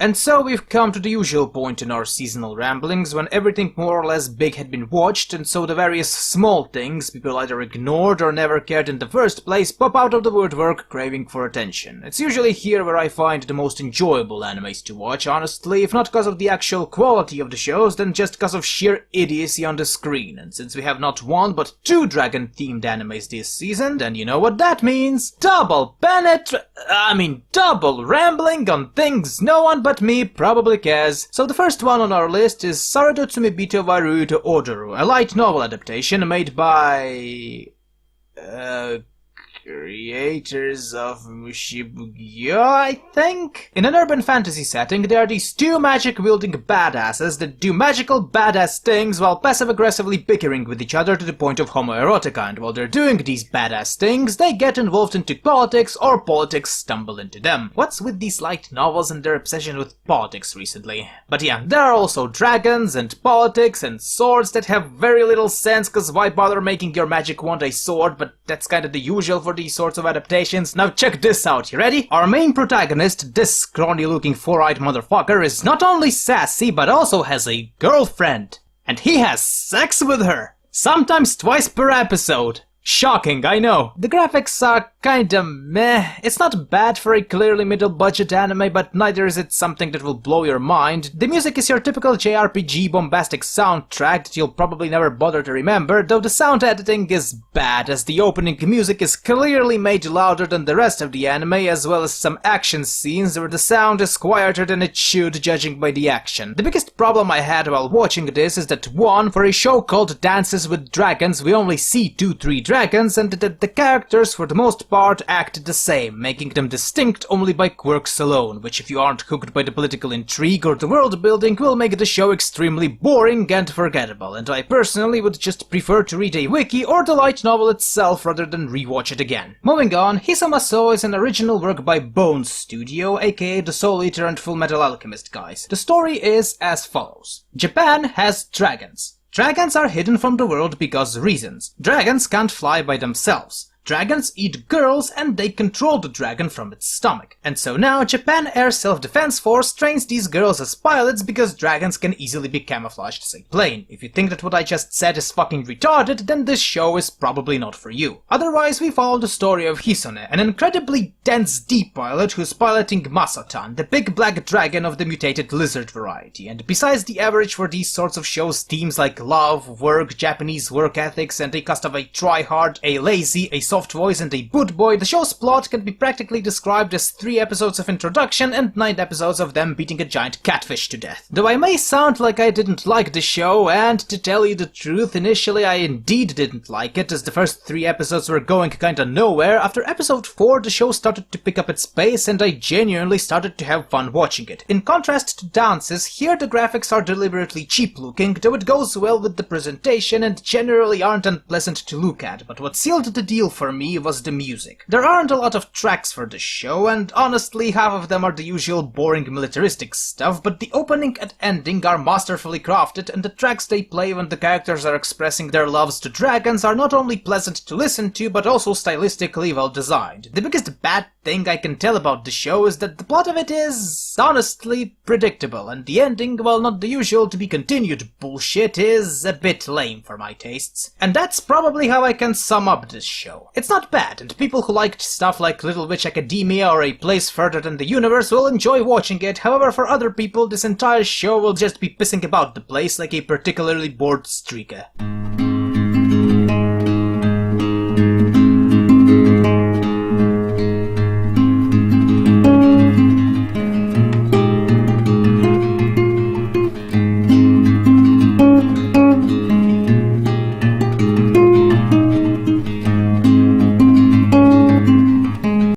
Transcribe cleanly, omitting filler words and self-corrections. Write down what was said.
And so we've come to the usual point in our seasonal ramblings when everything more or less big had been watched, and so the various small things people either ignored or never cared in the first place pop out of the woodwork craving for attention. It's usually here where I find the most enjoyable animes to watch, honestly, if not because of the actual quality of the shows, then just because of sheer idiocy on the screen. And since we have not one but two dragon-themed animes this season, then you know what that means. Double rambling on things no one but me probably cares. So the first one on our list is Saruto Tsumibito wa Ryuto Odoru, a light novel adaptation made by... Creators of Mushibugyo, I think? In an urban fantasy setting, there are these two magic-wielding badasses that do magical badass things while passive-aggressively bickering with each other to the point of homoerotica, and while they're doing these badass things, they get involved into politics, or politics stumble into them. What's with these light novels and their obsession with politics recently? But yeah, there are also dragons, and politics, and swords that have very little sense, cause why bother making your magic wand a sword, but that's kinda the usual for these sorts of adaptations. Now check this out, you ready? Our main protagonist, this scrawny looking four-eyed motherfucker, is not only sassy but also has a girlfriend. And he has sex with her! Sometimes twice per episode. Shocking, I know. The graphics are kinda meh. It's not bad for a clearly middle-budget anime, but neither is it something that will blow your mind. The music is your typical JRPG bombastic soundtrack that you'll probably never bother to remember, though the sound editing is bad, as the opening music is clearly made louder than the rest of the anime, as well as some action scenes where the sound is quieter than it should, judging by the action. The biggest problem I had while watching this is that, one, for a show called Dances with Dragons, we only see 2-3 dragons, and that the characters for the most part act the same, making them distinct only by quirks alone, which if you aren't hooked by the political intrigue or the world building will make the show extremely boring and forgettable, and I personally would just prefer to read a wiki or the light novel itself rather than rewatch it again. Moving on, Hisamaso is an original work by Bones Studio, aka the Soul Eater and Full Metal Alchemist guys. The story is as follows. Japan has dragons. Dragons are hidden from the world because reasons. Dragons can't fly by themselves. Dragons eat girls and they control the dragon from its stomach. And so now Japan Air Self-Defense Force trains these girls as pilots because dragons can easily be camouflaged as a plane. If you think that what I just said is fucking retarded, then this show is probably not for you. Otherwise, we follow the story of Hisone, an incredibly dense deep pilot who's piloting Masotan, the big black dragon of the mutated lizard variety. And besides the average for these sorts of shows, themes like love, work, Japanese work ethics, and a cast of a try-hard, a lazy, a soft voice, and a good boy, the show's plot can be practically described as 3 episodes of introduction and 9 episodes of them beating a giant catfish to death. Though I may sound like I didn't like the show, and to tell you the truth, initially I indeed didn't like it, as the first 3 episodes were going kinda nowhere, after episode 4 the show started to pick up its pace and I genuinely started to have fun watching it. In contrast to Dances, here the graphics are deliberately cheap looking, though it goes well with the presentation and generally aren't unpleasant to look at, but what sealed the deal for me was the music. There aren't a lot of tracks for the show, and honestly half of them are the usual boring militaristic stuff, but the opening and ending are masterfully crafted, and the tracks they play when the characters are expressing their loves to dragons are not only pleasant to listen to, but also stylistically well designed. The biggest bad thing I can tell about the show is that the plot of it is honestly predictable, and the ending, while not the usual to be continued bullshit, is a bit lame for my tastes. And that's probably how I can sum up this show. It's not bad, and people who liked stuff like Little Witch Academia or A Place Further Than the Universe will enjoy watching it. However, for other people, this entire show will just be pissing about the place like a particularly bored streaker.